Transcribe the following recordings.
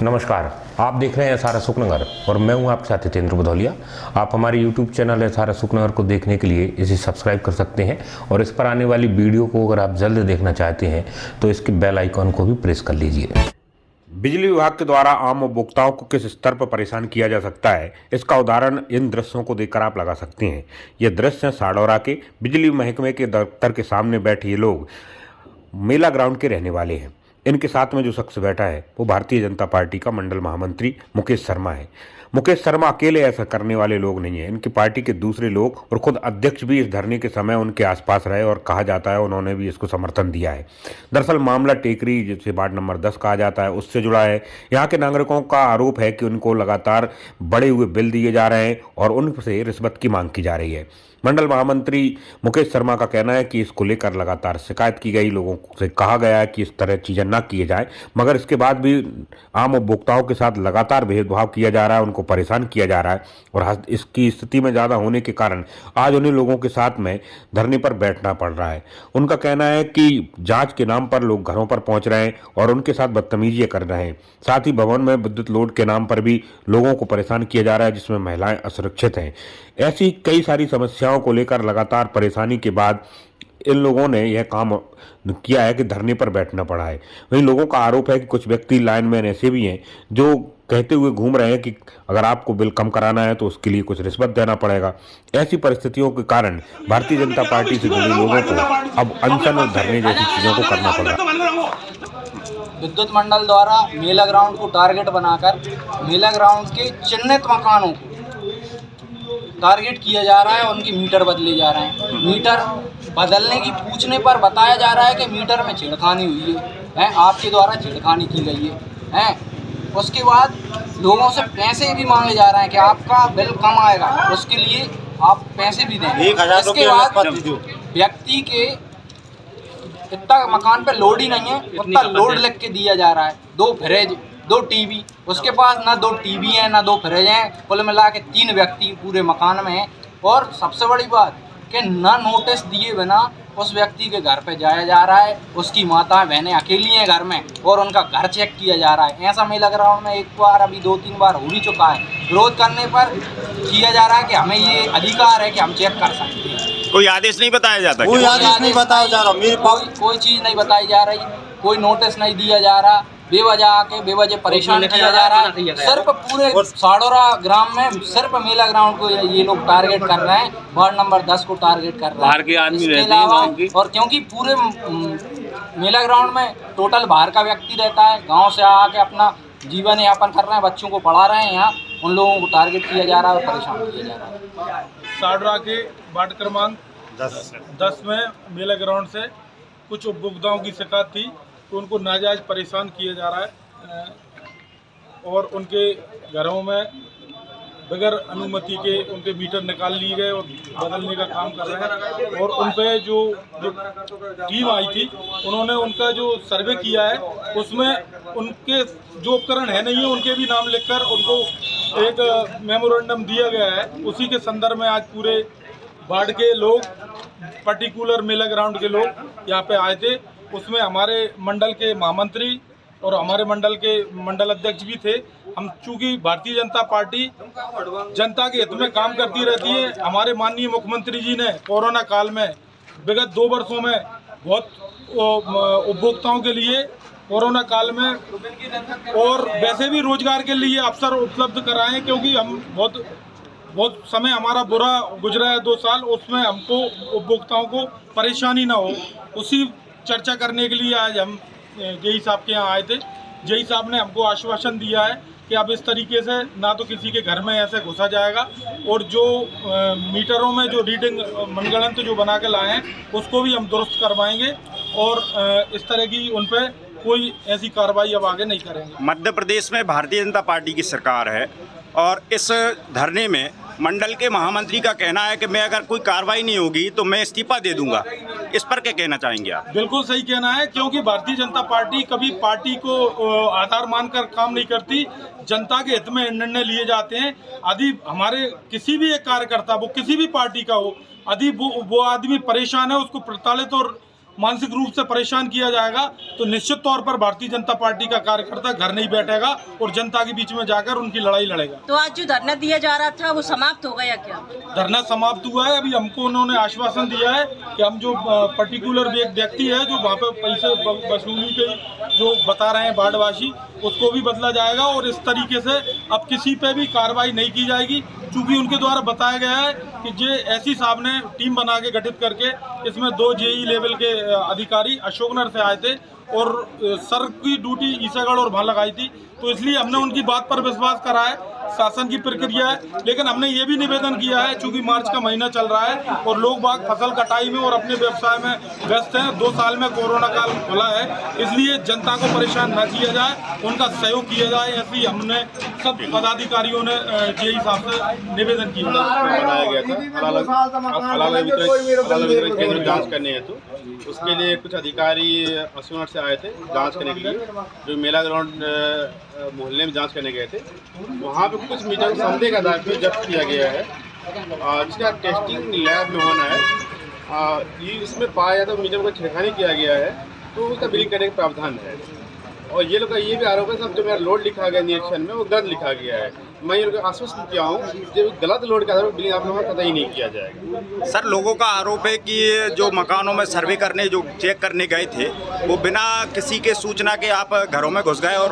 नमस्कार, आप देख रहे हैं एसआर अशोकनगर और मैं हूं आपके साथ हितेंद्र भदौलिया। आप हमारे यूट्यूब चैनल एसआर अशोकनगर को देखने के लिए इसे सब्सक्राइब कर सकते हैं और इस पर आने वाली वीडियो को अगर आप जल्द देखना चाहते हैं तो इसके बेल आइकॉन को भी प्रेस कर लीजिए। बिजली विभाग के द्वारा आम उपभोक्ताओं को किस स्तर पर परेशान किया जा सकता है, इसका उदाहरण इन दृश्यों को देखकर आप लगा सकते हैं। ये दृश्य हैं साडौरा के बिजली महकमे के दफ्तर के सामने बैठे ये लोग मेला ग्राउंड के रहने वाले हैं। इनके साथ में जो शख्स बैठा है वो भारतीय जनता पार्टी का मंडल महामंत्री मुकेश शर्मा है। मुकेश शर्मा अकेले ऐसा करने वाले लोग नहीं है, इनकी पार्टी के दूसरे लोग और खुद अध्यक्ष भी इस धरने के समय उनके आसपास रहे और कहा जाता है उन्होंने भी इसको समर्थन दिया है। दरअसल मामला टेकरी, जिसे वार्ड नंबर 10 कहा जाता है, उससे जुड़ा है। यहाँ के नागरिकों का आरोप है कि उनको लगातार बढ़े हुए बिल दिए जा रहे हैं और उनसे रिश्वत की मांग की जा रही है। मंडल महामंत्री मुकेश शर्मा का कहना है कि इसको लेकर लगातार शिकायत की गई, लोगों से कहा गया है कि इस तरह चीजें ना किए जाए, मगर इसके बाद भी आम उपभोक्ताओं के साथ लगातार भेदभाव किया जा रहा है, उनको परेशान किया जा रहा है और इसकी स्थिति में ज़्यादा होने के कारण आज उन्हीं लोगों के साथ में धरने पर बैठना पड़ रहा है। उनका कहना है कि जांच के नाम पर लोग घरों पर पहुंच रहे हैं और उनके साथ बदतमीजी कर रहे हैं। साथ ही भवन में विद्युत लोड के नाम पर भी लोगों को परेशान किया जा रहा है, जिसमें महिलाएं असुरक्षित हैं। ऐसी कई सारी समस्याओं को लेकर लगातार परेशानी के बाद इन लोगों ने यह काम किया है कि धरने पर बैठना पड़ा है। वहीं लोगों का आरोप है कि कुछ व्यक्ति लाइन में ऐसे भी हैं जो कहते हुए घूम रहे हैं कि अगर आपको बिल कम कराना है तो उसके लिए कुछ रिश्वत देना पड़ेगा। ऐसी परिस्थितियों के कारण भारतीय जनता पार्टी से जुड़े लोगों को अब अनशन और धरने जैसी चीजों को करना पड़ रहा है। विद्युत मंडल द्वारा मेला ग्राउंड को टारगेट बनाकर मेला ग्राउंड के चिन्हित मकानों को टारगेट किया जा रहा है, उनकी मीटर बदले जा रहे हैं। मीटर बदलने की पूछने पर बताया जा रहा है कि मीटर में छेड़खानी हुई है, आपके द्वारा छेड़खानी की गई है। उसके बाद लोगों से पैसे भी मांगे जा रहे हैं कि आपका बिल कम आएगा, उसके लिए आप पैसे भी दें। इसके बाद व्यक्ति के इतना मकान पे लोड ही नहीं है, उतना लोड लिख के दिया जा रहा है। 2 फ्रिज, 2 टीवी, उसके पास ना 2 टीवी हैं ना 2 फ्रिज हैं, कुल मिला के 3 व्यक्ति पूरे मकान में हैं। और सबसे बड़ी बात कि ना नोटिस दिए बिना उस व्यक्ति के घर पे जाया जा रहा है, उसकी माता बहनें अकेली हैं घर में और उनका घर चेक किया जा रहा है। ऐसा मेला ग्राउंड में एक बार, अभी 2-3 बार हो भी चुका है। विरोध करने पर किया जा रहा है कि हमें ये अधिकार है कि हम चेक कर सकते हैं। कोई आदेश नहीं बताया जाता, कोई आदेश नहीं बताया जा रहा, मेरे पास कोई चीज़ नहीं बताई जा रही, कोई नोटिस नहीं दिया जा रहा, बेवजह आके बेवजह परेशान किया जा रहा है। सिर्फ पूरे साडौरा ग्राम में सिर्फ मेला ग्राउंड को ये लोग टारगेट कर रहे हैं, वार्ड नंबर 10 को टारगेट कर रहे हैं। बाहर के आदमी रहते हैं गांव के, और क्योंकि पूरे मेला ग्राउंड में टोटल बाहर का व्यक्ति रहता है, गांव से आके अपना जीवन यापन कर रहे हैं, बच्चों को पढ़ा रहे हैं, यहाँ उन लोगों को टारगेट किया जा रहा है और परेशान किया जा रहा है। साडौरा के वार्ड क्रमांक 10 में मेला ग्राउंड से कुछ उपभोक्ताओं की शिकायत थी तो उनको नाजायज परेशान किया जा रहा है और उनके घरों में बगैर अनुमति के उनके मीटर निकाल लिए गए और बदलने का काम कर रहे हैं। और उन पे जो टीम आई थी उन्होंने उनका जो सर्वे किया है उसमें उनके जो उपकरण है नहीं है उनके भी नाम लिखकर उनको एक मेमोरेंडम दिया गया है। उसी के संदर्भ में आज पूरे वार्ड के लोग, पर्टिकुलर मेला ग्राउंड के लोग यहाँ पे आए थे। उसमें हमारे मंडल के महामंत्री और हमारे मंडल के मंडल अध्यक्ष भी थे। हम चूँकि भारतीय जनता पार्टी जनता के हित में काम करती रहती है, हमारे माननीय मुख्यमंत्री जी ने कोरोना काल में विगत 2 वर्षों में बहुत उपभोक्ताओं के लिए कोरोना काल में और वैसे भी रोजगार के लिए अवसर उपलब्ध कराए, क्योंकि हम बहुत समय हमारा बुरा गुजरा है 2 साल, उसमें हमको उपभोक्ताओं को परेशानी ना हो, उसी चर्चा करने के लिए आज हम जेई साहब के यहाँ आए थे। जेई साहब ने हमको आश्वासन दिया है कि अब इस तरीके से ना तो किसी के घर में ऐसे घुसा जाएगा और जो मीटरों में जो रीडिंग मनगढ़ंत जो बना के लाए हैं उसको भी हम दुरुस्त करवाएंगे और इस तरह की उन पर कोई ऐसी कार्रवाई अब आगे नहीं करेंगे। मध्य प्रदेश में भारतीय जनता पार्टी की सरकार है और इस धरने में मंडल के महामंत्री का कहना है कि मैं अगर कोई कार्रवाई नहीं होगी तो मैं इस्तीफा दे दूंगा। इस पर क्या कहना चाहेंगे आप? बिल्कुल सही कहना है, क्योंकि भारतीय जनता पार्टी कभी पार्टी को आधार मानकर काम नहीं करती, जनता के हित में निर्णय लिए जाते हैं। यदि हमारे किसी भी एक कार्यकर्ता, वो किसी भी पार्टी का हो, यदि वो आदमी परेशान है, उसको प्रताड़ित और मानसिक रूप से परेशान किया जाएगा तो निश्चित तौर पर भारतीय जनता पार्टी का कार्यकर्ता घर नहीं बैठेगा और जनता के बीच में जाकर उनकी लड़ाई लड़ेगा। तो आज जो धरना दिया जा रहा था वो समाप्त हो गया क्या? धरना समाप्त हुआ है। अभी हमको उन्होंने आश्वासन दिया है कि हम जो पर्टिकुलर व्यक्ति है जो वहाँ पे पैसे वसूली के जो बता रहे हैं बाढ़वासी, उसको भी बदला जाएगा और इस तरीके से अब किसी पे भी कार्रवाई नहीं की जाएगी, क्योंकि उनके द्वारा बताया गया है कि जे एसी साहब ने टीम बना के गठित करके इसमें 2 जेई लेवल के अधिकारी अशोकनगर से आए थे और सर की ड्यूटी ईसागढ़ और वहाँ लगाई थी, तो इसलिए हमने उनकी बात पर विश्वास करा है। शासन की प्रक्रिया है, लेकिन हमने ये भी निवेदन किया है, चूंकि मार्च का महीना चल रहा है और लोग बाग फसल कटाई में और अपने व्यवसाय में व्यस्त हैं, 2 साल में कोरोना काल खुला है, इसलिए जनता को परेशान न किया जाए, उनका सहयोग किया जाए, ऐसी हमने सब पदाधिकारियों ने जेई साहब से निवेदन किया। बनाया गया था केंद्र जाँच करने हेतु, उसके लिए कुछ अधिकारी अशोकनगर से आए थे जाँच करने के लिए, जो मेला ग्राउंड मोहल्ले में जांच करने गए थे। वहाँ पे कुछ मीटर संदेह का आधार पर जब्त किया गया है, जिसका टेस्टिंग लैब में होना है। ये इसमें पाया जाता है मीटर को छेड़खानी किया गया है, तो उसका बिलिंग करने का प्रावधान है। और ये लोग का ये भी आरोप है सब जो मेरा लोड लिखा गया निरीक्षण में वो गलत लिखा गया है। मैं ये लोग आश्वस्त किया हूँ जो गलत लोड के आधार पर बिलिंग आप लोगों का कतई नहीं किया जाएगा। सर, लोगों का आरोप है कि जो मकानों में सर्वे करने जो चेक करने गए थे वो बिना किसी के सूचना के आप घरों में घुस गए, और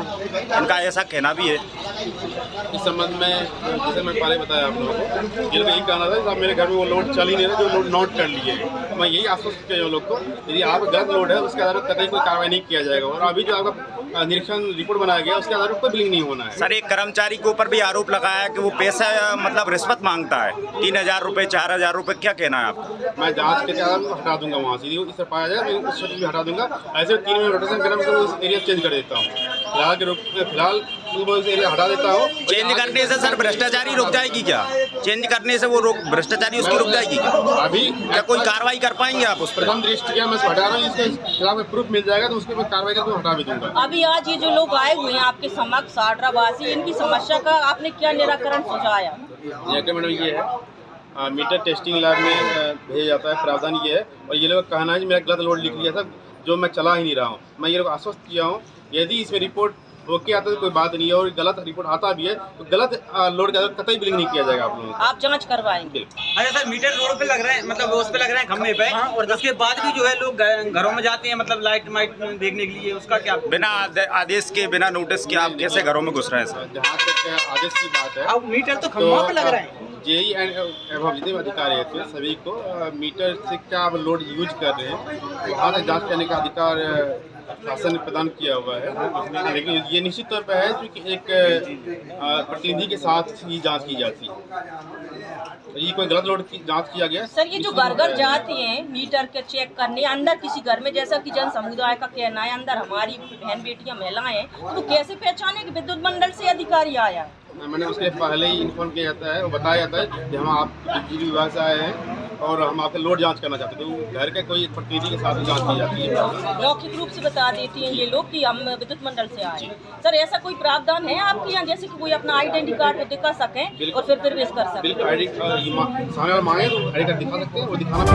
उनका ऐसा कहना भी है। इस संबंध में जैसे मैं पहले बताया आप लोगों को, ये लोग यही कहना था साहब मेरे घर में वो लोड चल ही नहीं रहा, जो लोड नोट कर लिए। मैं यही आश्वस्त किया लोग को, यदि आप गलत लोड है उसके आधार पर कतई कोई कार्रवाई नहीं किया जाएगा। और अभी जो आपका निरीक्षण रिपोर्ट बनाया गया उसके आधार पर कोई बिलिंग नहीं होना है। सर, एक कर्मचारी के ऊपर भी आरोप लगाया कि वो पैसा मतलब रिश्वत मांगता है, 3000 रुपये 4000 रुपये, क्या कहना है आपका? मैं जांच के आधार पर हटा दूंगा वहाँ से, इस तरह पाया जाए मैं उस भी हटा दूंगा। ऐसे 3 महीने रोटेशन करने में उस एरिया चेंज कर देता हूँ। फिलहाल उस एरिया हटा देता हूँ। चेंज करने से सर भ्रष्टाचारी रुक जाएगी क्या? चेंज करने से वो भ्रष्टाचारी उसकी रुक जाएगी क्या? अभी क्या कोई कार्रवाई कर पाएंगे आप उस पर? प्रथम दृष्टया मैं हटा रहा हूँ, इसके खिलाफ प्रूफ मिल जाएगा तो उसके बाद कार्रवाई करके हटा भी दूंगा। अभी आज ये जो लोग आए हुए हैं आपके समक्ष आड्रावासी, इनकी समस्या का आपने क्या निराकरण सुझाया? मैडम ये है मीटर टेस्टिंग लैब में भेजा जाता है, प्रावधान ये है। और ये लोग कहना है कि मेरा गलत लोड लिख लिया था जो मैं चला ही नहीं रहा हूँ। मैं ये लोग आश्वस्त किया हूँ यदि इसमें रिपोर्ट ओके आता है तो कोई बात नहीं है, और गलत रिपोर्ट आता भी है तो गलत लोड का कतई बिलिंग नहीं किया जाएगा आप लोगों को। आप जांच करवाएंगे? अच्छा सर, मीटर रोड पे लग रहे हैं, मतलब उस पे लग रहे हैं खम्भे पे, और उसके बाद भी जो है लोग घरों में जाते हैं मतलब लाइट माइट देखने के लिए, उसका क्या? बिना आदेश के, बिना नोटिस के आप कैसे घरों में घुस रहे हैं सर? जहाँ तक आदेश की बात है, अब मीटर तो खम्भों पे लग रहे हैं। जेई एवं जितने अधिकारी है तो सभी को मीटर से क्या आप लोड यूज कर रहे हैं वहाँ तक जाँच करने का अधिकार शासन ने प्रदान किया हुआ है। लेकिन ये निश्चित तौर पर है क्योंकि एक प्रतिनिधि के साथ ही जांच की जाती है। ये कोई गलत लोड की जांच किया गया? सर, ये जो घर घर जाते हैं मीटर के चेक करने अंदर किसी घर में, जैसा कि जन समुदाय का कहना है अंदर हमारी बहन बेटियां महिलाएं हैं, तो वो कैसे पहचाने कि विद्युत मंडल से अधिकारी आया? मैंने उसके पहले ही इन्फॉर्म किया जाता है और बताया जाता है कि हम आप बिजली विभाग से आए हैं और हम आपके लोड जांच करना चाहते हैं, तो घर के कोई प्रतिनिधि के साथ जांच की जाती है। मौखिक रूप से बता देती हैं ये लोग कि हम विद्युत मंडल से आए। सर, ऐसा कोई प्रावधान है आपके यहाँ जैसे कि कोई अपना आइडेंटिटी कार्ड को दिखा सकें और फिर प्रवेश कर सकें? बिल्कुल, आईडी सामने वाला मांगे तो आईडी कार्ड दिखा सकते हैं, वो दिखाना।